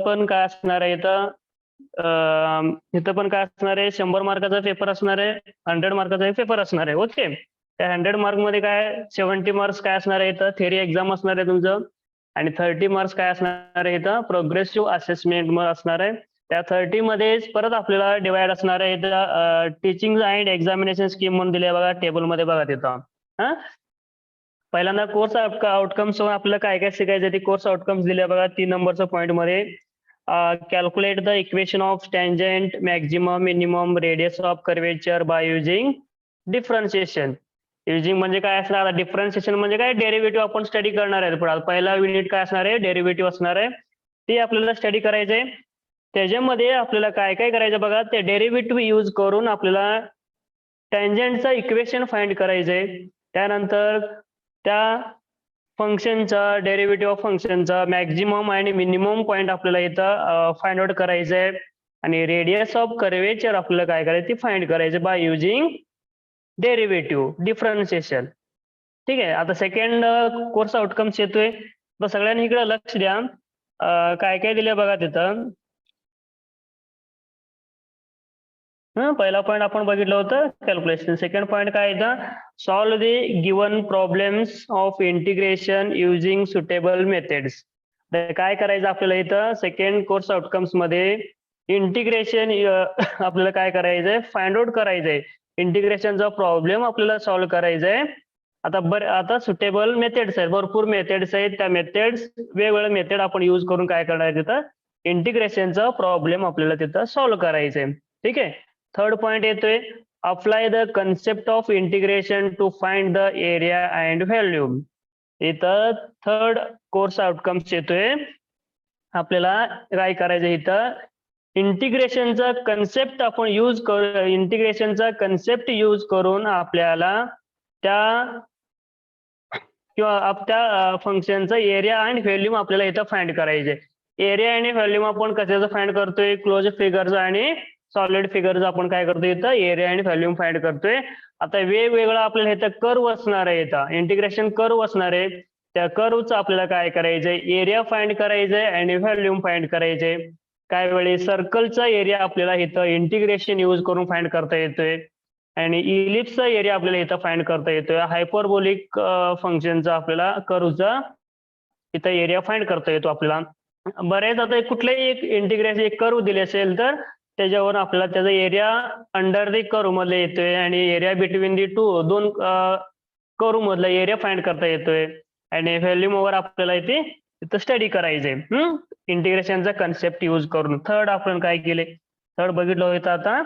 पण काय असणार आहे इथं पण काय असणार आहे 100 मार्काचा पेपर असणार आहे, 100 मार्काचा पेपर असणार आहे. ओके, त्या 100 मार्क मध्ये काय 70 मार्क्स काय असणार आहे इथं थेअरी एक्झाम असणार आहे तुमचं, आणि 30 मार्क्स काय असणार आहे इथं प्रोग्रेसिव्ह असेसमेंट असणार आहे. त्या 30 मध्येच परत आपल्याला डिवाइड असणार आहे इथं टीचिंग अँड एक्झामिनेशन स्कीम म्हणून दिले बघा टेबलमध्ये बघा तिथं. हा, पहिल्यांदा कोर्स आउटकम्स आपल्याला काय काय शिकायचं ते कोर्स आउटकम्स दिले बघा 3 नंबरच्या पॉईंट मध्ये. Calculate the equation of tangent maximum minimum radius of curvature by using differentiation. Using म्हणजे काय असणार, डिफरन्शिएशन म्हणजे काय डेरिव्हेटिव्ह आपण स्टडी करणार आहे. पुढे पहिला युनिट काय असणार आहे डेरिव्हेटिव्ह असणार आहे, ते आपल्याला स्टडी करायचंय. त्याच्यामध्ये आपल्याला काय काय करायचं बघा, ते डेरिव्हेटिव्ह यूज करून आपल्याला टँजंटचं इक्वेशन फाइंड करायचंय. त्यानंतर त्या फंक्शनचा डेरिव्हेटिव्ह ऑफ फंक्शनचा मॅक्झिमम आणि मिनिमम पॉईंट आपल्याला इथं फाइंड आउट करायचंय, आणि रेडियस ऑफ कर्वेचर आपल्याला काय करायचं ते फाइंड करायचं बाय युजिंग डेरिव्हेटिव्ह डिफरन्शिएशन. ठीक आहे, आता सेकंड कोर्स आउटकम्स येतोय. तर सगळ्यांनी इकडे लक्ष द्या, काय काय दिले बघा तिथं. पहिला पॉईंट आपण बघितलं होतं कॅल्क्युलेशन. सेकंड पॉईंट काय इथं, solve the given problems of integration using suitable methods. काय करायचं आपल्याला इथं सेकंड कोर्स आउटकम्स मध्ये इंटिग्रेशन आपल्याला काय करायचंय फाइंड आउट करायचंय. इंटिग्रेशनचा प्रॉब्लेम आपल्याला सॉल्व्ह करायचंय. आता सुटेबल मेथड्स आहेत, भरपूर मेथड्स आहेत. त्या मेथड्स वेगवेगळे मेथड आपण यूज करून काय करणार तिथं इंटिग्रेशनचा प्रॉब्लेम आपल्याला तिथं सॉल्व्ह करायचंय. ठीक आहे, थर्ड पॉइंट येतोय, apply the concept of integration to find the area and volume. इथं थर्ड कोर्स आउटकम्स येतोय, आपल्याला काय करायचं इथं इंटिग्रेशनचा कन्सेप्ट आपण यूज करू, इंटिग्रेशनचा कन्सेप्ट यूज करून आपल्याला त्या किंवा त्या फंक्शनचा एरिया आणि व्हॅल्यूम आपल्याला इथं फाइंड करायचे. एरिया आणि व्हॅल्यूम आपण कशाचं फाइंड करतोय, क्लोज फिगरचं आणि सॉलिड फिगरचं आपण काय करतोय इथं एरिया आणि व्हॅल्यूम फाइंड करतोय. आता वेगवेगळं आपल्याला इथं कर्व असणार आहे, इथं इंटिग्रेशन कर्व असणार आहे. त्या कर्वचं आपल्याला काय करायचंय एरिया फाइंड करायचंय आणि व्हॅल्यूम फाइंड करायचंय. काय वेळी सर्कलचा एरिया आपल्याला इथं इंटिग्रेशन यूज करून फाइंड करता येतोय, आणि इलिप्सचा एरिया आपल्याला इथं फाइंड करता येतोय. हायपरबोलिक फंक्शनचा आपल्याला कर्वचा इथं एरिया फाइंड करता येतो आपल्याला. बरेच आता कुठल्याही एक इंटिग्रेशन एक कर्व दिले असेल तर त्याच्यावर आपल्याला त्याचा एरिया अंडर द कर्व मध्ये येतोय, आणि एरिया बिटवीन दी दोन कर्व मधला एरिया फाइंड करता येतोय, आणि व्हॅल्यूम वर आपल्याला इथं स्टडी करायचंय इंटिग्रेशनचा कन्सेप्ट यूज करून. थर्ड आपण काय केले, थर्ड बघितलं होतं आता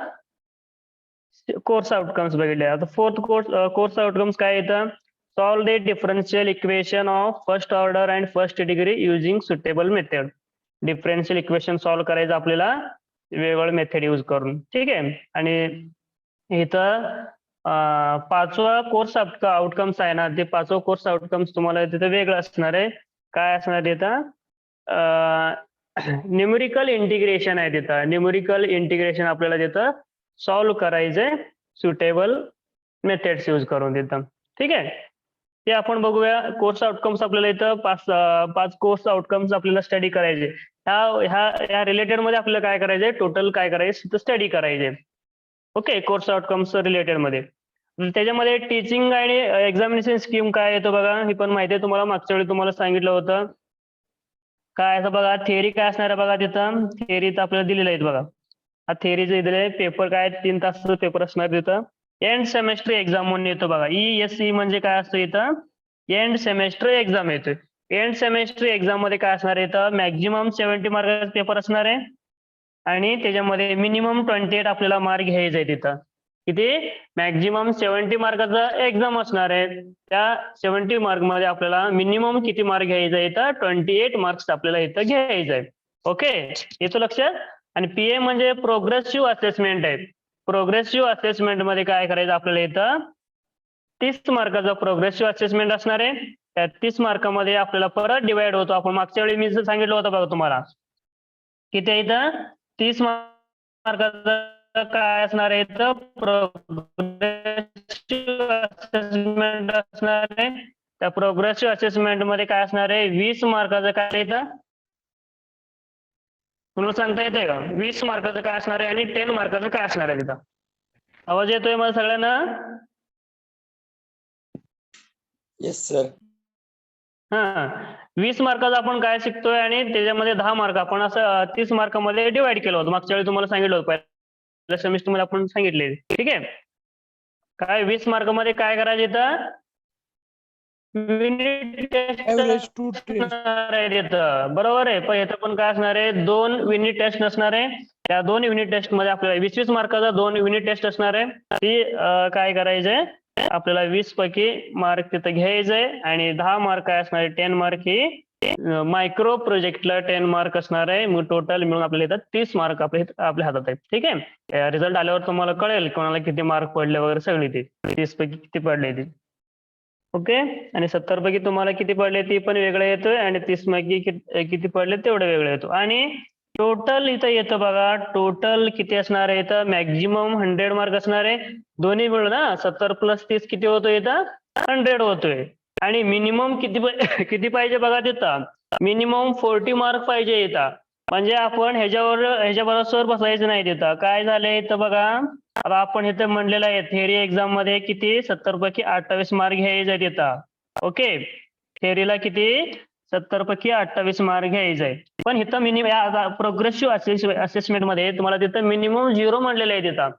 कोर्स आउटकम्स बघितले. आता फोर्थ कोर्स आउटकम्स काय येतं, solve the differential equation of first order and first degree using suitable method. Differential equation solve करायचं आपल्याला वेगवेगळे मेथड यूज करून. ठीक आहे, आणि इथं पाचवा कोर्स आउटकम्स आहे ना, ते पाचवा कोर्स आउटकम्स तुम्हाला तिथं वेगळं असणार आहे. काय असणार तिथं न्यूमेरिकल इंटिग्रेशन आहे. तिथं न्यूमेरिकल इंटिग्रेशन आपल्याला तिथं सॉल्व्ह करायचंय सुटेबल मेथड्स यूज करून तिथं. ठीक आहे, ते आपण बघूया. कोर्स आउटकम्स आपल्याला इथं पाच कोर्स आउटकम्स आपल्याला स्टडी करायचे. ह्या रिलेटेड मध्ये आपल्याला काय करायचंय टोटल काय करायचं स्टडी करायचे. ओके, कोर्स आउटकम्स रिलेटेड मध्ये त्याच्यामध्ये टीचिंग आणि एक्झामिनेशन स्कीम काय येतो बघा, हे पण माहिती आहे तुम्हाला. मागच्या वेळी तुम्हाला सांगितलं होतं काय असं बघा. थेअरी काय असणार आहे बघा, तिथं थेअरी तर आपल्याला दिलेलं आहे बघा. हा थेअरीचं दिले पेपर काय 3 तासाचा पेपर असणार तिथं. एंड सेमेस्टर एक्झाम म्हणून येतो बघा. ESE म्हणजे काय असतं इथं एंड सेमेस्टर एक्झाम येतोय. एंड सेमेस्टर एक्झाम मध्ये काय असणार आहे इथं मॅक्झिमम 70 मार्काचा पेपर असणार आहे, आणि त्याच्यामध्ये मिनिमम 28 आपल्याला मार्क घ्यायचे आहे. तिथं किती मॅक्झिमम 70 मार्काचा एक्झाम असणार आहे. त्या 70 मार्क मध्ये आपल्याला मिनिमम किती मार्क घ्यायचा आहे इथं 28 मार्क्स आपल्याला इथं घ्यायचं आहे. ओके, येतो लक्षात. आणि PM म्हणजे प्रोग्रेसिव्ह असेसमेंट आहे. प्रोग्रेसिव्ह असेसमेंट मध्ये काय करायचं आपल्याला इथं 30 मार्काचा प्रोग्रेसिव्ह असेसमेंट असणार आहे. त्या 30 मार्कामध्ये आपल्याला परत डिवाइड होतो. आपण मागच्या वेळी मी सांगितलं होतं बघा तुम्हाला की ते इथं 30 मार्काचा काय असणार आहे इथं प्रोग्रेसिव्ह असेसमेंट असणार आहे. त्या प्रोग्रेसिव्ह असेसमेंट मध्ये काय असणार आहे 20 मार्काचं काय इथं तुम्हाला सांगता येते का 20 मार्काचं काय असणार आहे आणि 10 मार्काचं काय असणार आहे तिथं? आवाज येतोय मला सगळ्यांना? Yes sir. हा 20 मार्काचं आपण काय शिकतोय आणि त्याच्यामध्ये 10 मार्क आपण असं 30 मार्कामध्ये डिवाइड केलं होतं. मागच्या वेळी तुम्हाला सांगितलं होतं पहिल्या सेमिस्टर मध्ये आपण सांगितले. ठीक आहे. काय 20 मार्कामध्ये काय करायचं इथं? Unit test Average to test. बरोबर आहे. पण इथं पण काय असणार आहे? 2 युनिट टेस्ट असणार आहे. त्या 2 युनिट टेस्ट मध्ये आपल्याला 20-20 मार्काचा 2 युनिट टेस्ट असणार आहे. ती काय करायचंय? आपल्याला 20 पैकी मार्क तिथं घ्यायचंय आणि 10 मार्क काय असणार आहे? 10 मार्क ही मायक्रो प्रोजेक्टला 10 मार्क असणार आहे. मग टोटल मिळून आपल्याला इथं 30 मार्क आपल्या हातात आहेत. ठीक आहे. रिझल्ट आल्यावर तुम्हाला कळेल कोणाला किती मार्क पडले वगैरे सगळी ती 30 पैकी किती पडले ते. ओके. आणि 70 पैकी तुम्हाला किती पडले ती पण वेगळं येतोय आणि 30 पैकी किती पडले तेवढं वेगळं येतो. आणि टोटल इथं येतं बघा, टोटल किती असणार आहे इथं? मॅक्झिमम 100 मार्क असणार आहे. दोन्ही मिळून ना 70 + 30 किती होतोय इथं? 100 होतोय. आणि मिनिमम किती पाहिजे बघा तिथं? मिनिमम 40 मार्क पाहिजे इथं. म्हणजे आपण ह्याच्याबरोबर बसायचं नाही तिथं. काय झालंय इथं बघा, आता आपण इथं म्हणलेलं आहे थेअरी एक्झाम मध्ये किती 70 पैकी 28 मार्क घ्यायचे तिथं. ओके. थेअरीला किती 70 पैकी 28 मार्क घ्यायचे. पण इथं मिनिमम प्रोग्रेसिव्ह असेसमेंट मध्ये तुम्हाला तिथं मिनिमम 0 म्हणलेलं आहे तिथं.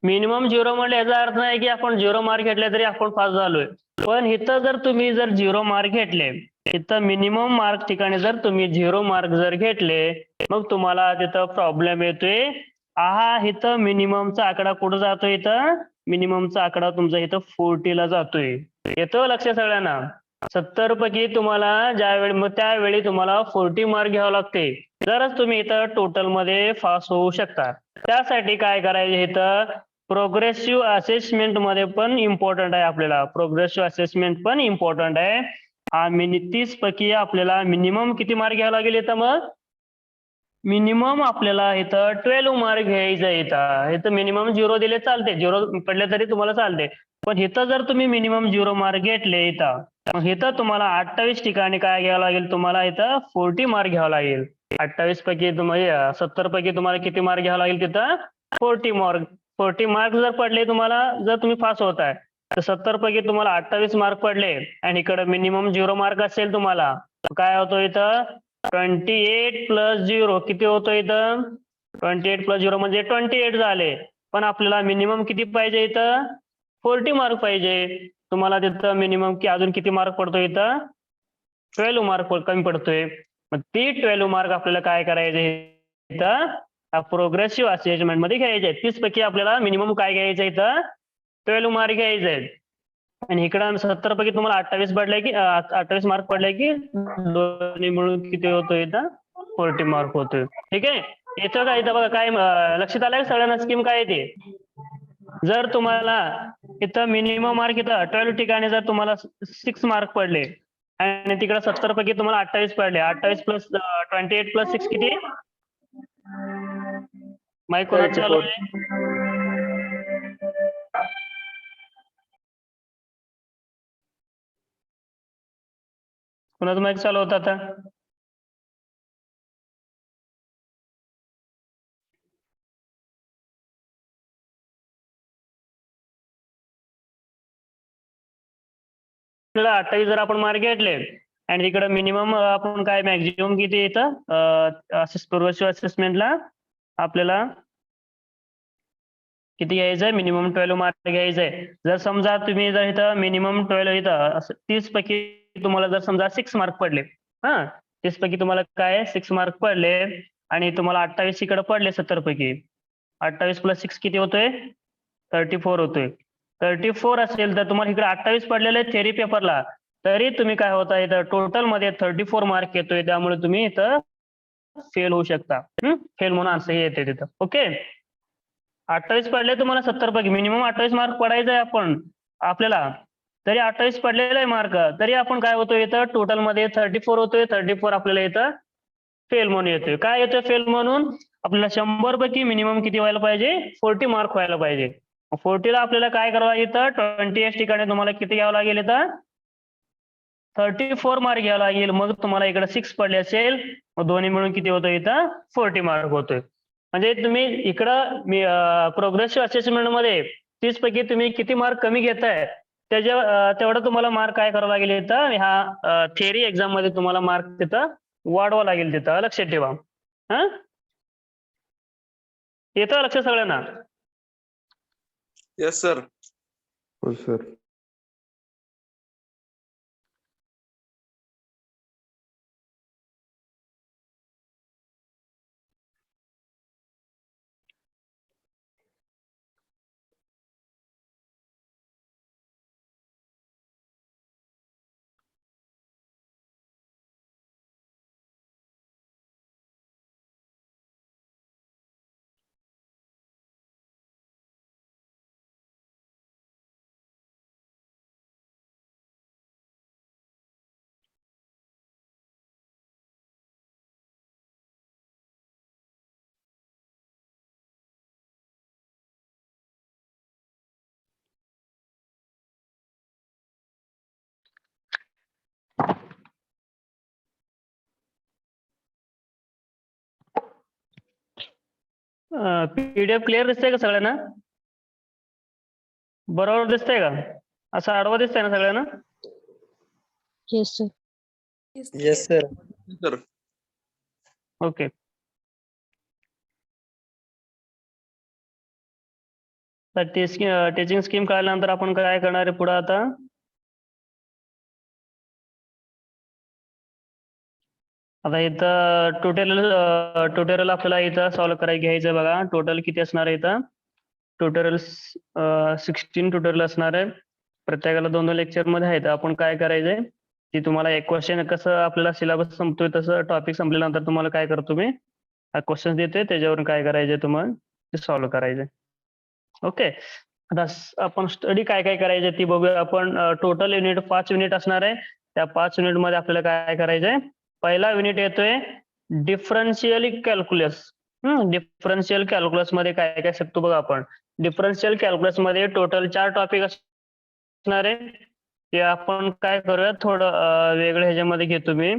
मिनिमम 0 म्हणले याचा अर्थ नाही की आपण 0 मार्क घेतले तरी आपण पास झालोय. पण इथं जर तुम्ही 0 मार्क घेतले, इथं मिनिमम मार्क ठिकाणी जर तुम्ही 0 मार्क जर घेतले, मग तुम्हाला तिथं प्रॉब्लेम येतोय. इथं मिनिममचा आकडा कुठं जातोय? इथं मिनिममचा आकडा तुमचा इथं 40 ला जातोय. येतो लक्ष सगळ्यांना? 70 पैकी तुम्हाला त्यावेळी तुम्हाला 40 मार्क घ्यावे लागते. तरच तुम्ही इथं टोटल मध्ये पास होऊ शकता. त्यासाठी काय करायचं इथं? प्रोग्रेसिव्ह असेसमेंट मध्ये पण इम्पॉर्टंट आहे आपल्याला. प्रोग्रेसिव्ह असेसमेंट पण इम्पॉर्टंट आहे. 30 पैकी आपल्याला मिनिमम किती मार्क घ्यावं लागेल इथं? मग मिनिमम आपल्याला इथं 12 मार्क घ्यायचं इथं मिनिमम 0 दिले चालते, 0 पडले तरी तुम्हाला चालते. पण इथं जर तुम्ही मिनिमम 0 मार्क घेतले इथं, मग इथं तुम्हाला 28 ठिकाणी काय घ्यावं लागेल? तुम्हाला इथं 40 मार्क घ्यावं लागेल. 28 पैकी तुम्हाला 70 पैकी तुम्हाला किती मार्क घ्यावं लागेल तिथं? 40 मार्क. 40 मार्क जर पडले तुम्हाला, जर तुम्ही पास होताय, तर 70 पैकी तुम्हाला 28 मार्क पडले आणि इकडे मिनिमम 0 मार्क असेल तुम्हाला, काय होतो इथं? 28 + 0 किती होतो इथं? 28 + 0 म्हणजे 28 झाले. पण आपल्याला मिनिमम किती पाहिजे इथं? 40 मार्क पाहिजे. तुम्हाला तिथं मिनिमम अजून किती मार्क पडतो इथं? 12 मार्क कमी पडतोय. मग ती 12 मार्क आपल्याला काय करायचे इथं? प्रोग्रेसिव्ह असेसमेंट मध्ये घ्यायचे. 30 पैकी आपल्याला मिनिमम काय घ्यायचं इथं? 12 मार्क घ्यायचे. आणि इकडं 70 पैकी तुम्हाला 28 पडले की 28 मार्क पडले की दोन्ही मिळून किती होतो इथं? 40 मार्क होतोय. ठीक आहे. येतं का इथं? बघा काय लक्षात आलंय सगळ्यांना स्कीम काय येते? जर तुम्हाला इथं मिनिमम मार्क इथं 12 ठिकाणी जर तुम्हाला 6 मार्क पडले आणि तिकडे 70 पैकी तुम्हाला 28 पडले, 28 + 28 + 6 किती? माईक कोणाचं चालू 34. आहे? कोणाचं माईक चालू होतं आता? आपल्याला 28 जर आपण मार्क घेतले आणि तिकडे मिनिमम आपण काय मॅक्झिमम किती येतं? प्रोग्रेसिव्ह असेसमेंटला आपल्याला किती घ्यायचंय? मिनिमम 12 मार्क घ्यायचंय. जर समजा तुम्ही जर इथं मिनिमम 12 इथं 30 पैकी तुम्हाला जर समजा 6 मार्क पडले, 30 पैकी तुम्हाला काय 6 मार्क पडले आणि तुम्हाला 28 इकडे पडले 70 पैकी, 28 + 6 किती होतोय? 34 होतोय. 34 असेल तर तुम्हाला इकडे 28 पडलेले थेअरी पेपरला, तरी तुम्ही काय होता इथं टोटल मध्ये 34 मार्क येतोय. त्यामुळे तुम्ही इथं फेल होऊ शकता. फेल म्हणून असं येते तिथं. ओके. 28 पडले तुम्हाला 70 पैकी, मिनिमम 28 मार्क पडायचं आहे आपण आपल्याला, तरी 28 पडलेला आहे मार्क, तरी आपण काय होतोय इथं टोटल मध्ये 34 होतोय. 34 आपल्याला इथं फेल म्हणून येतोय. काय येतोय फेल म्हणून? आपल्याला 100 पैकी मिनिमम किती व्हायला पाहिजे? 40 मार्क व्हायला पाहिजे. 40 ला आपल्याला काय करावं इथं? 28 ठिकाणी तुम्हाला किती घ्यावं लागेल इथं? 34 मार्क घ्यावा लागेल. मग तुम्हाला इकडे 6 पडले असेल, मग दोन्ही मिळून किती होतं इथं 40 मार्क होतोय. म्हणजे तुम्ही इकडं प्रोग्रेसिव्ह असेसमेंट मध्ये 30 पैकी तुम्ही किती मार्क कमी घेताय तेवढा तुम्हाला मार्क काय करावा लागेल इथं ह्या थिअरी एक्झाम मध्ये तुम्हाला मार्क तिथं वाढवा लागेल तिथं लक्षात ठेवा. हा येतं लक्षात सगळ्यांना? Yes, sir. हो सर. पीडीएफ क्लिअर दिसतंय का सगळ्यांना? बरोबर दिसतंय का? असं आडवं दिसतंय ना सगळ्यांना? Yes, sir. Yes, sir. Sir. Okay. तर टीचिंग स्कीम कळल्यानंतर आपण काय करणार आहे पुढे आता? आता इथं ट्युटोरियल आपल्याला इथं सॉल्व्ह करायला घ्यायचं बघा. टोटल किती असणार आहे इथं? ट्युटोरियल 16 ट्युटोरियल असणार आहे. प्रत्येकाला 2-2 लेक्चर मध्ये आहेत. आपण काय करायचंय की तुम्हाला एक क्वेश्चन कसं आपल्याला सिलेबस संपतोय तसं टॉपिक संपल्यानंतर तुम्हाला काय करतो मी क्वेश्चन देते त्याच्यावरून काय करायचंय तुम्हाला ते सॉल्व्ह करायचंय. ओके. आता आपण स्टडी काय काय करायचं ती बघूया आपण. टोटल युनिट 5 युनिट असणार आहे. त्या 5 युनिट मध्ये आपल्याला काय करायचंय? पहिला युनिट येतोय डिफरन्शियल कॅल्क्युलस. डिफरन्शियल कॅल्क्युलस मध्ये काय काय शिकतो बघा आपण. डिफरन्शियल कॅल्क्युलस मध्ये टोटल 4 टॉपिक असणार आहे. ते आपण काय करूया थोडं वेगळं ह्याच्यामध्ये घेतो मी.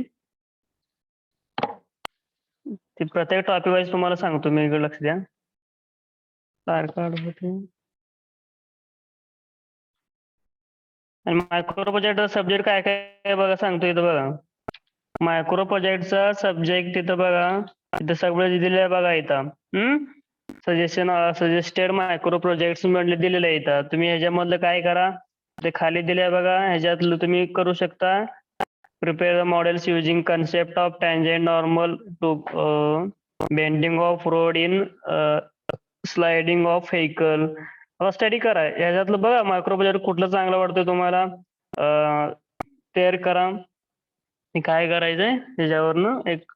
ते प्रत्येक टॉपिक वाईज तुम्हाला सांगतो मी, इकडे लक्ष द्या. आणि मायक्रो प्रोजेक्ट सब्जेक्ट काय काय बघा सांगतो इथं बघा. मायक्रो प्रोजेक्टचा सब्जेक्ट इथं बघा, इथं सगळं दिलेलं आहे बघा इथं. सजेस्टेड मायक्रो प्रोजेक्ट म्हणले दिलेलं आहे इथं. तुम्ही ह्याच्यामधलं काय करा ते खाली दिले बघा, ह्याच्यातलं तुम्ही करू शकता. Prepare the models using concept of tangent normal to bending of road in sliding of vehicle. Study करा ह्याच्यातलं बघा मायक्रो प्रोजेक्ट कुठलं चांगलं वाटतं तुम्हाला तयार करा. काय करायचंय त्याच्यावरनं एक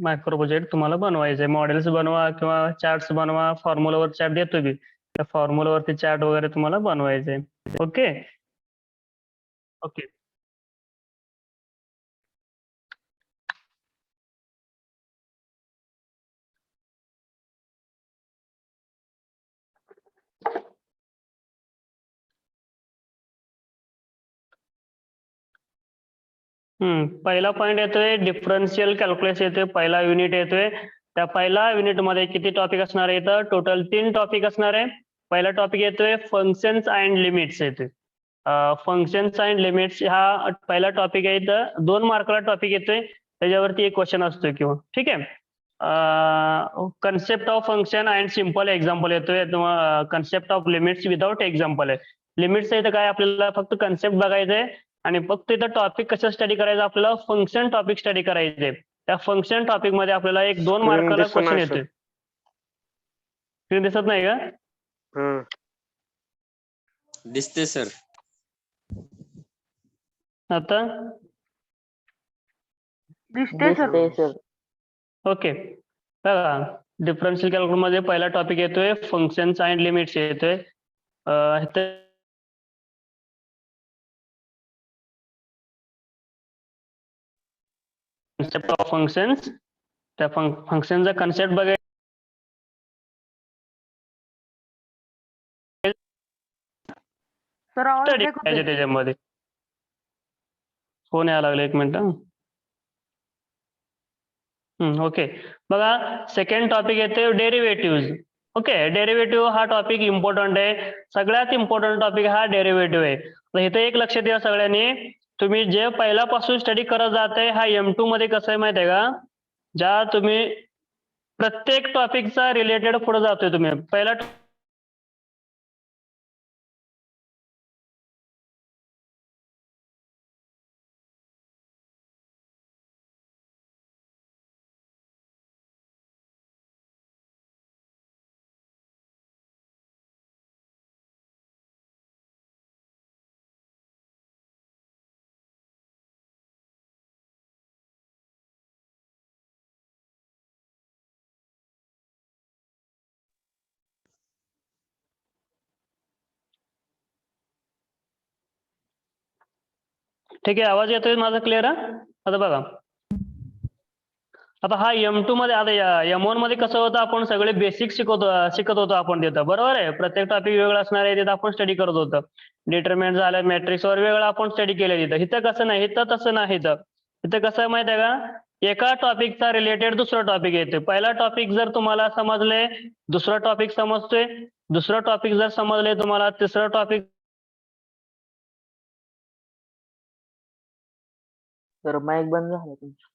मायक्रो प्रोजेक्ट तुम्हाला बनवायचंय. मॉडेल्स बनवा किंवा चार्ट्स बनवा. फॉर्म्युलावर चार्ट देतो मी, त्या फॉर्म्युलावरती चार्ट वगैरे तुम्हाला बनवायचे. Okay okay. पहिला पॉईंट येतोय डिफरन्शियल कॅल्क्युलस येतोय. पहिला युनिट येतोय. त्या पहिला युनिट मध्ये किती टॉपिक असणार आहे इथं? टोटल 3 टॉपिक असणार आहे. पहिला टॉपिक येतोय फंक्शन्स अँड लिमिट्स येतोय. फंक्शन्स अँड लिमिट्स हा पहिला टॉपिक आहे. इथं 2 मार्कला टॉपिक येतोय, त्याच्यावरती एक क्वेश्चन असतोय किंवा ठीक आहे. Concept of function and simple example येतोय किंवा concept of limits without example आहे. लिमिट्स इथं काय आपल्याला फक्त कन्सेप्ट बघायचंय आणि फक्त इथं टॉपिक कसं स्टडी करायचं आपल्याला फंक्शन टॉपिक स्टडी करायचे. त्या फंक्शन टॉपिक मध्ये आपल्याला एक 2 मार्काला क्वेश्चन येतोय. स्क्रीन दिसत नाही का? दिसते सर. आता दिसते sir. ओके. बघा डिफरन्शियल कॅल्क्युलस मध्ये पहिला टॉपिक येतोय फंक्शन्स अँड लिमिट्स येतोय. कन्सेप्ट ऑफ फंक्शन्स, त्या फंक्शनचा कन्सेप्ट बघायचा Sir, आवाज स्टडी break करायचे होतोय. त्याच्यामध्ये. फोन यायला लागला, एक मिनिट. ओके. बघा, सेकंड टॉपिक येते डेरिव्हेटिव्ह. ओके, डेरिव्हेटिव्ह हा टॉपिक इम्पॉर्टंट आहे. सगळ्यात इम्पॉर्टंट टॉपिक हा डेरिव्हेटिव्ह आहे. तर इथे एक लक्षात द्या सगळ्यांनी, तुम्ही जे पहिल्यापासून स्टडी करत जाते, हा M2 मध्ये कसं आहे माहिती आहे का, ज्या तुम्ही प्रत्येक टॉपिकचा रिलेटेड पुढे जातोय तुम्ही. पहिला ठीक आहे, आवाज येतोय माझा क्लिअर? आता बघा, आता हा M2 मध्ये, आता M1 मध्ये कसं होतं, आपण सगळे बेसिक शिकत होतो आपण तिथं, बरोबर आहे. प्रत्येक टॉपिक वेगळा असणार आहे, तिथं आपण स्टडी करत होतो. डिटर्मिनंट झालं, मॅट्रिक्सवर वेगळं आपण स्टडी केलं तिथं. इथं कसं नाही, इथं तसं नाही. इथं कसं आहे माहिती आहे का, एका टॉपिकचा रिलेटेड दुसरा टॉपिक येते. पहिला टॉपिक जर तुम्हाला समजले, दुसरा टॉपिक समजतोय. दुसरा टॉपिक जर समजले तुम्हाला, तिसरा टॉपिक. सर माईक बंद झाला तुमचा.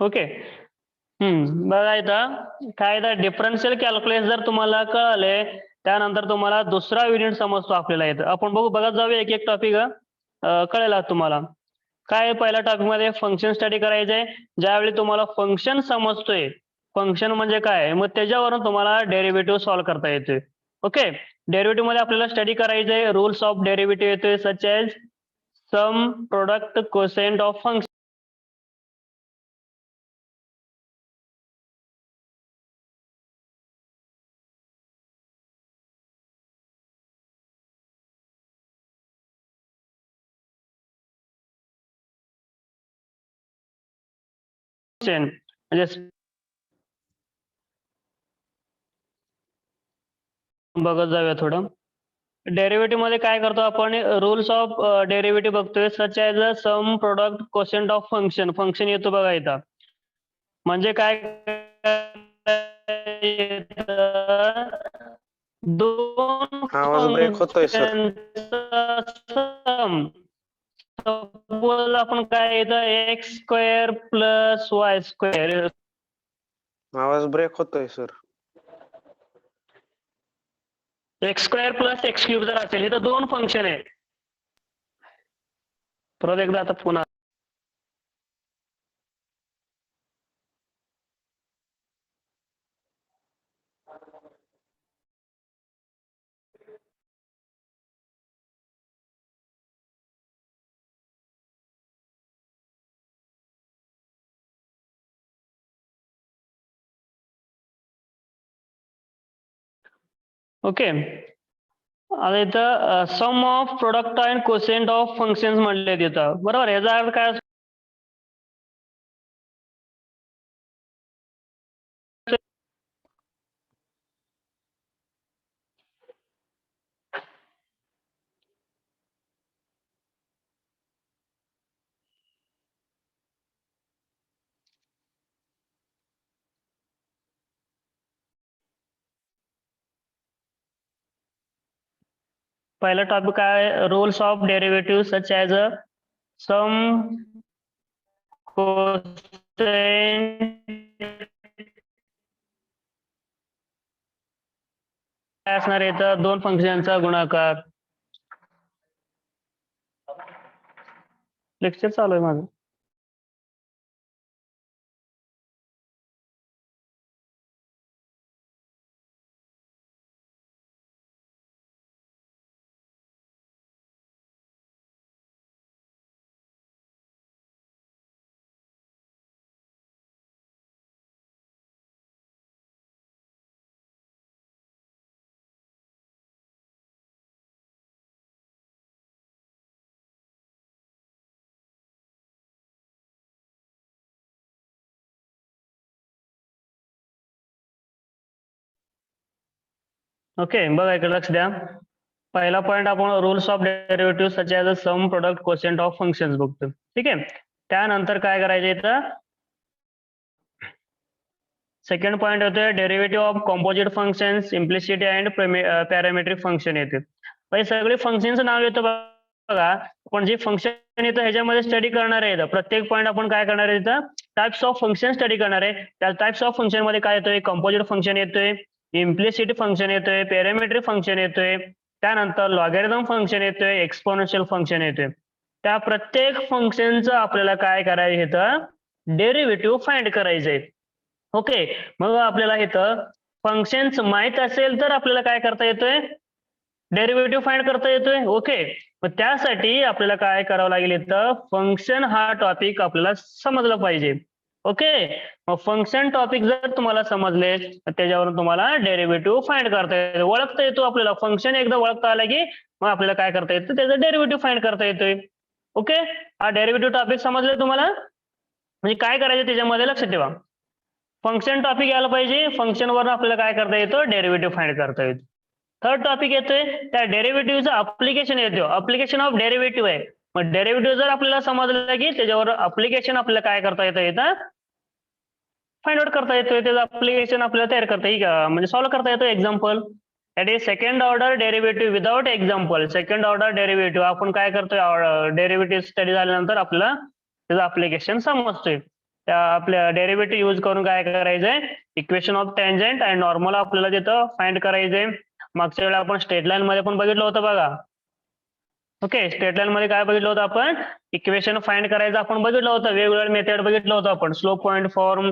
ओके. बघा इथं काय, डिफरन्शियल कॅल्क्युलस जर तुम्हाला कळाले, त्यानंतर तुम्हाला दुसरा युनिट समजतो आपल्याला. इथं आपण बघत जाऊया एक एक टॉपिक, कळेल तुम्हाला. काय पहिल्या टॉपिक मध्ये फंक्शन स्टडी करायचंय. ज्यावेळी तुम्हाला फंक्शन समजतोय, फंक्शन म्हणजे काय, मग त्याच्यावरून तुम्हाला डेरिव्हेटिव्ह सॉल्व्ह करता येतोय. ओके, डेरिव्हेटिव्ह मध्ये आपल्याला स्टडी करायचंय, रूल्स ऑफ डेरिव्हेटिव्ह येतोय, such as sum, product, quotient of function. म्हणजे बघत जाऊया थोडं. डेरिव्हेटिव्ह मध्ये काय करतो आपण, रूल्स ऑफ डेरिव्हेटिव्ह बघतोय, such as sum, product, quotient of function. Function येतो बघा इथं. म्हणजे काय, दोन आवाज ब्रेक होतोय सर. सम. सपोज आपण काय येतं, x square plus y square. आवाज ब्रेक होतोय sir. X square plus x cube जर असेल, इथं दोन फंक्शन आहे. परत एकदा आता पुन्हा ओके. आता इथं sum of product and quotient of functions म्हणले तिथं, बरोबर. याचा अर्थ काय, पहिला टॉपिक काय, rules of derivative such as sum, quotient. काय असणार इथं, दोन फंक्शनचा गुणाकार. लेक्चर चालू आहे माझं. ओके बघा इकडे लक्ष द्या. पहिला पॉईंट आपण rules of derivative such as a sum product quotient of functions बघतो. ठीक आहे. त्यानंतर काय करायचं इथं सेकंड पॉईंट होतोय derivative of composite functions implicit and parametric function येते. हे सगळे फंक्शनचं नाव येतं बघा. आपण जे फंक्शन येतं ह्याच्यामध्ये स्टडी करणार आहे. प्रत्येक पॉईंट आपण काय करणार आहे इथं टाइप्स ऑफ फंक्शन स्टडी करणार आहे. त्या टाइप्स ऑफ फंक्शन मध्ये काय येतोय कॉम्पोजिट फंक्शन येतोय, इम्प्लिसिटी फंक्शन येतोय, पॅरामेट्रिक फंक्शन येतोय, त्यानंतर लॉगॅरिथम फंक्शन येतोय, एक्सपोनेन्शियल फंक्शन येतोय. त्या प्रत्येक फंक्शनचं आपल्याला काय करायचं इथं डेरिव्हेटिव्ह फाइंड करायचंय. ओके मग आपल्याला इथं फंक्शन्स माहित असेल तर आपल्याला काय करता येतोय डेरिव्हेटिव्ह फाइंड करता येतोय. ओके मग त्यासाठी आपल्याला काय करावं लागेल इथं फंक्शन हा टॉपिक आपल्याला समजला पाहिजे. ओके मग फंक्शन टॉपिक जर तुम्हाला समजले तर त्याच्यावरून तुम्हाला डेरिव्हेटिव्ह फाइंड करता येतो, ओळखता येतो. आपल्याला फंक्शन एकदा ओळखता आला की मग आपल्याला काय करता येतं त्याचं डेरिव्हेटिव्ह फाइंड करता येतोय. ओके हा डेरिव्हेटिव्ह टॉपिक समजले तुम्हाला. म्हणजे काय करायचं त्याच्यामध्ये लक्ष ठेवा. फंक्शन टॉपिक यायला पाहिजे, फंक्शनवर आपल्याला काय करता येतो डेरिव्हेटिव्ह फाइंड करता येतो. थर्ड टॉपिक येतोय त्या डेरिव्हेटिव्हचं अप्लिकेशन येतो, अप्लिकेशन ऑफ डेरिव्हेटिव्ह आहे. मग डेरिव्हेटिव्ह जर आपल्याला समजलं की त्याच्यावर अप्लिकेशन आपल्याला काय करता येतं फाइंड आउट करता येतोय. त्याचं अप्लिकेशन आपल्याला तयार करता येईल म्हणजे सॉल्व्ह करता येतो. Example that is second order derivative without example. Second order derivative आपण काय करतोय डेरिव्हेटिव्ह स्टडी झाल्यानंतर आपल्याला त्याचं अप्लिकेशन समजतोय. त्या आपल्या डेरिव्हेटिव्ह यूज करून काय करायचंय इक्वेशन ऑफ टँजंट आणि नॉर्मल आपल्याला तिथं फाइंड करायचंय. मागच्या वेळेला आपण स्ट्रेट लाईन मध्ये पण बघितलं होतं बघा. ओके स्ट्रेट लाईन मध्ये काय बघितलं होतं आपण इक्वेशन फाइंड करायचं आपण बघितलं होतं. वेगवेगळ्या मेथड बघितलं होतं आपण slope point form,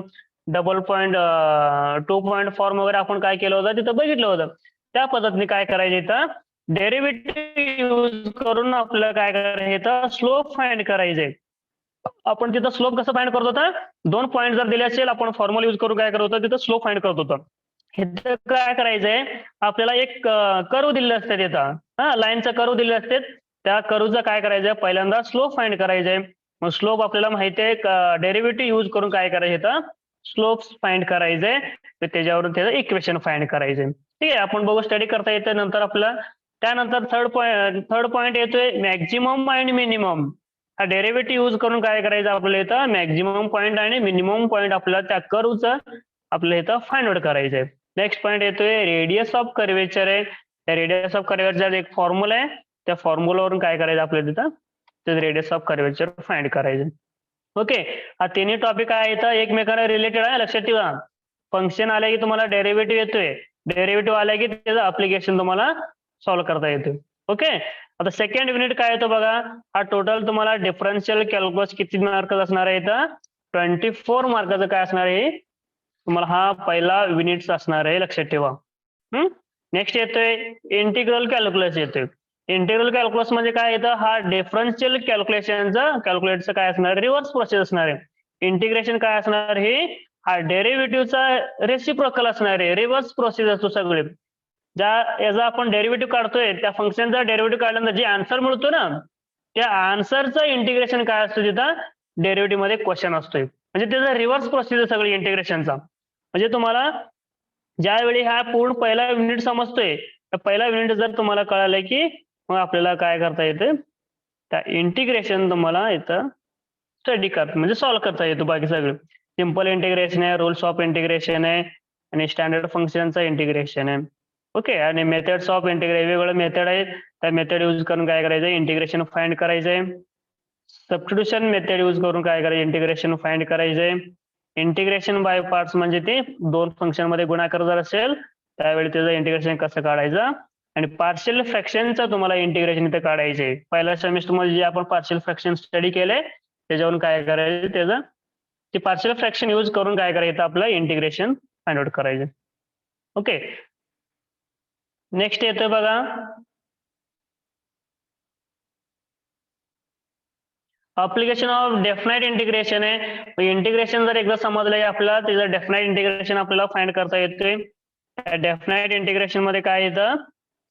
double point, 2 point form वगैरे आपण काय केलं होतं तिथं बघितलं होतं. त्या पद्धतीने काय करायचं इथं डेरिव्हेटिव्ह यूज करून आपल्याला काय करायचं इथं स्लोप फाइंड करायचंय. आपण तिथं स्लोप कसं फाइंड करत होता 2 पॉईंट जर दिले असेल आपण फॉर्म्युला यूज करून काय करत होतो तिथं स्लोप फाइंड करत होतो. इथं काय करायचंय आपल्याला एक कर्व दिले असते तिथं लाईनचा कर्व दिले असते. त्या कर्वचं काय करायचंय पहिल्यांदा स्लोप फाइंड करायचंय. मग स्लोप आपल्याला माहिती आहे डेरिव्हेटिव्ह यूज करून काय करायचं इथं स्लोप फाइंड करायचंय. तर त्याच्यावरून त्याचं इक्वेशन फाइंड करायचंय. ठीक आहे आपण बघू स्टडी करता येतं नंतर आपल्याला. त्यानंतर थर्ड पॉईंट येतोय मॅक्झिमम आणि मिनिमम. हा डेरिव्हेटिव्ह यूज करून काय करायचं आपल्याला इथं मॅक्झिमम पॉईंट आणि मिनिमम पॉईंट आपल्याला त्या कर्वचं आपल्याला इथं फाइंड आउट करायचंय. नेक्स्ट पॉईंट येतोय रेडियस ऑफ कर्वेचर आहे. त्या रेडियस ऑफ कर्वेचर एक फॉर्म्युला आहे. त्या फॉर्म्युलावरून काय करायचं आपल्याला तिथं ते रेडियस ऑफ कर्वेचर फाइंड करायचं. ओके हा तिन्ही टॉपिक आहे इथं एकमेकांना रिलेटेड आहे. लक्षात ठेवा फंक्शन आलं की तुम्हाला डेरिव्हेटिव्ह येतोय, डेरिव्हेटिव्ह आलं की त्याचं अप्लिकेशन तुम्हाला सॉल्व्ह करता येतं. ओके आता सेकंड युनिट काय येतं बघा. हा टोटल तुम्हाला डिफरन्शियल कॅल्क्युलस किती मार्कच असणार आहे इथं 24 मार्काचं काय असणार आहे तुम्हाला हा पहिला युनिट असणार आहे. लक्षात ठेवा. नेक्स्ट येतोय इंटिग्रल कॅल्क्युलस येतोय. इंटिग्रल कॅल्क्युलस म्हणजे काय येतं हा डिफरन्शियल कॅल्क्युलेटचं काय असणार रिव्हर्स प्रोसेस असणार आहे. इंटिग्रेशन काय असणार हे हा डेरिव्हेटिव्हचा रेसिप्रोकल असणार आहे. रिव्हर्स प्रोसेस असतो सगळे. याचा आपण डेरिव्हेटिव्ह काढतोय त्या फंक्शनचा डेरिव्हेटिव्ह काढल्यानंतर जे आन्सर मिळतो ना त्या आन्सरचं इंटिग्रेशन काय असतं तिथं डेरिव्हेटिव्ह मध्ये क्वेश्चन असतोय. म्हणजे त्याचा रिव्हर्स प्रोसेस सगळी इंटिग्रेशनचा. म्हणजे तुम्हाला ज्यावेळी हा पूर्ण पहिला युनिट समजतोय पहिला युनिट जर तुम्हाला कळालं की मग आपल्याला काय करता येतं त्या इंटिग्रेशन तुम्हाला इथं स्टडी करता म्हणजे सॉल्व्ह करता येतो. बाकी सगळं सिंपल इंटिग्रेशन आहे, रूल्स ऑफ इंटिग्रेशन आहे आणि स्टँडर्ड फंक्शनचं इंटिग्रेशन आहे. ओके आणि मेथड्स ऑफ इंटिग्रेशन वेगवेगळे मेथड आहेत. त्या मेथड यूज करून काय करायचं इंटिग्रेशन फाइंड करायचंय. सबस्टिट्यूशन मेथड यूज करून काय करायचं इंटिग्रेशन फाइंड करायचंय. इंटिग्रेशन बाय पार्ट्स म्हणजे ते 2 फंक्शन मध्ये गुणाकार जर असेल त्यावेळी त्याचं इंटिग्रेशन कसं काढायचं. आणि पार्शियल फ्रॅक्शनचं तुम्हाला इंटिग्रेशन इथे काढायचंय. पहिल्या सेमिस्टर मध्ये जे आपण पार्शियल फ्रॅक्शन स्टडी केलंय त्याच्यावरून काय करायचं त्याचं ते पार्शियल फ्रॅक्शन यूज करून काय करायचं आपलं इंटिग्रेशन फाइंड आउट करायचं. ओके नेक्स्ट येतोय बघा अप्लिकेशन ऑफ डेफिनाइट इंटिग्रेशन आहे. इंटिग्रेशन जर एकदा समजलंय आपल्याला त्याचं डेफिनाइट इंटिग्रेशन आपल्याला फाइंड करता येतोय. डेफिनाइट इंटिग्रेशन मध्ये काय येतं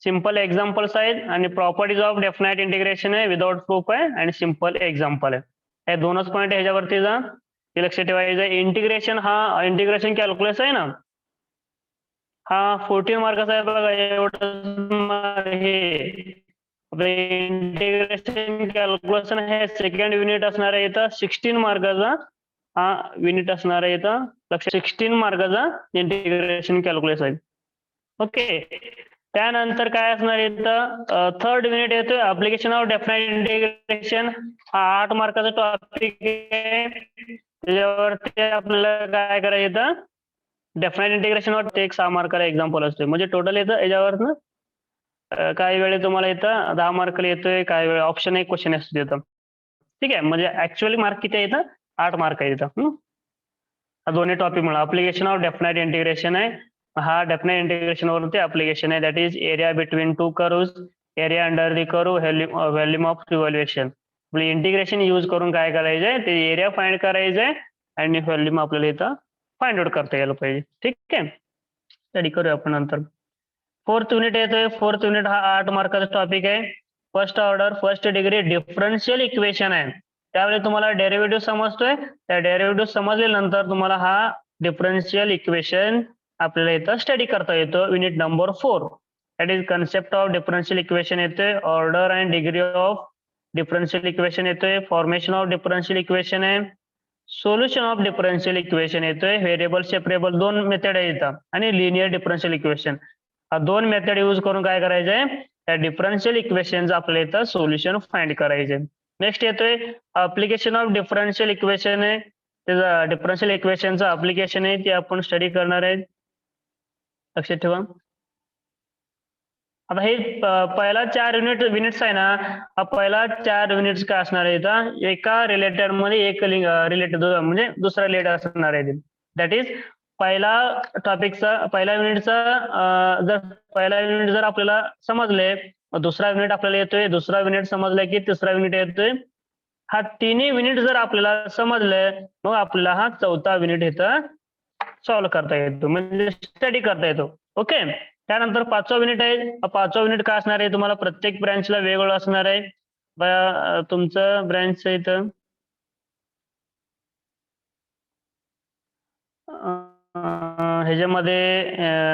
सिंपल एक्झाम्पल्स आहेत आणि प्रॉपर्टीज ऑफ डेफिनाइट इंटिग्रेशन आहे विदाउट प्रूफ आहे आणि सिंपल एक्झाम्पल आहे. हे दोनच पॉईंट ह्याच्यावरती जा लक्ष ठेवायचं. इंटिग्रेशन हा इंटिग्रेशन कॅल्क्युलस आहे ना हा 14 मार्काचा आहे बघा. एवढं हे आपले इंटिग्रेशन कॅल्क्युलेशन हे सेकंड युनिट असणार आहे इथं 16 मार्काचा हा युनिट असणार आहे इथं. लक्ष 16 मार्काचा इंटिग्रेशन कॅल्क्युलेशन आहे. ओके. त्यानंतर काय असणार इथं थर्ड युनिट येतोय ऍप्लिकेशन ऑफ डेफिनाइट इंटिग्रेशन. हा 8 मार्काचा टॉपिक आहे. त्याच्यावरती आपल्याला काय करायचं इथं डेफिनाइट इंटिग्रेशन वर एक 6 मार्काला एक्झाम्पल असतोय. म्हणजे टोटल येतं याच्यावर काही वेळे तुम्हाला इथं 10 मार्काला येतोय, काही वेळ ऑप्शन एक क्वेश्चन असतो तिथं. ठीक आहे. म्हणजे ऍक्च्युअली मार्क किती आहे इथं 8 मार्क आहे इथं. हा दोन्ही टॉपिक मुळे ऍप्लिकेशन ऑफ डेफिनाइट इंटिग्रेशन आहे. हा डेफिनाइट इंटिग्रेशन वरती ऍप्लिकेशन आहे. That is area between two curves, area under the curve, volume of revolution. Integration use करून काय करायचंय ते एरिया फाइंड करायचंय आणि व्हॉल्यूम आपल्याला इथं फाइंड आउट करता यायला पाहिजे. ठीक आहे. स्टडी करूया आपण नंतर. फोर्थ युनिट येतोय. फोर्थ युनिट हा 8 मार्काचा टॉपिक आहे. First order first degree differential equation आहे. त्यावेळी तुम्हाला डेरिव्हेटिव्ह समजतोय. त्या डेरिव्हेटिव्ह समजल्यानंतर तुम्हाला हा डिफरन्शियल इक्वेशन आपल्याला इथं स्टडी करता येतो. Unit number 4 that is concept of differential equation येतोय. Order and degree of differential equation येतोय. फॉर्मेशन ऑफ डिफरन्शियल इक्वेशन आहे. सोल्युशन ऑफ डिफरन्शियल इक्वेशन येतोय. व्हेरिएबल सेपरेबल 2 मेथड आहे इथं आणि लिनियर डिफरन्शियल इक्वेशन. हा 2 मेथड यूज करून काय करायचंय त्या डिफरन्शियल इक्वेशनचं आपल्या इथं सोल्युशन फाइंड करायचंय. नेक्स्ट येतोय अप्लिकेशन ऑफ डिफरन्शियल इक्वेशन आहे. त्याचं डिफरन्शियल इक्वेशनचं अप्लिकेशन आहे ते आपण स्टडी करणार आहे. लक्षात ठेवा. आता हे पहिला 4 युनिट्स आहे ना, हा पहिला 4 युनिट्स काय असणार आहे इथं एका रिलेटेड मध्ये एक रिलेटेड म्हणजे दुसरा रिलेटेड असणार आहे. दॅट इज पहिला टॉपिकचा पहिला युनिटचा पहिला युनिट जर आपल्याला समजले दुसरा युनिट आपल्याला येतोय, दुसरा युनिट समजला की तिसरा युनिट येतोय. हा तिन्ही युनिट जर आपल्याला समजले मग आपल्याला हा चौथा युनिट इथं सॉल्व्ह करता येतो म्हणजे स्टडी करता येतो. ओके. त्यानंतर 5वा युनिट आहे. 5वा युनिट काय असणार आहे तुम्हाला प्रत्येक ब्रँचला वेगवेगळं असणार आहे. तुमचं ब्रँच इथं ह्याच्यामध्ये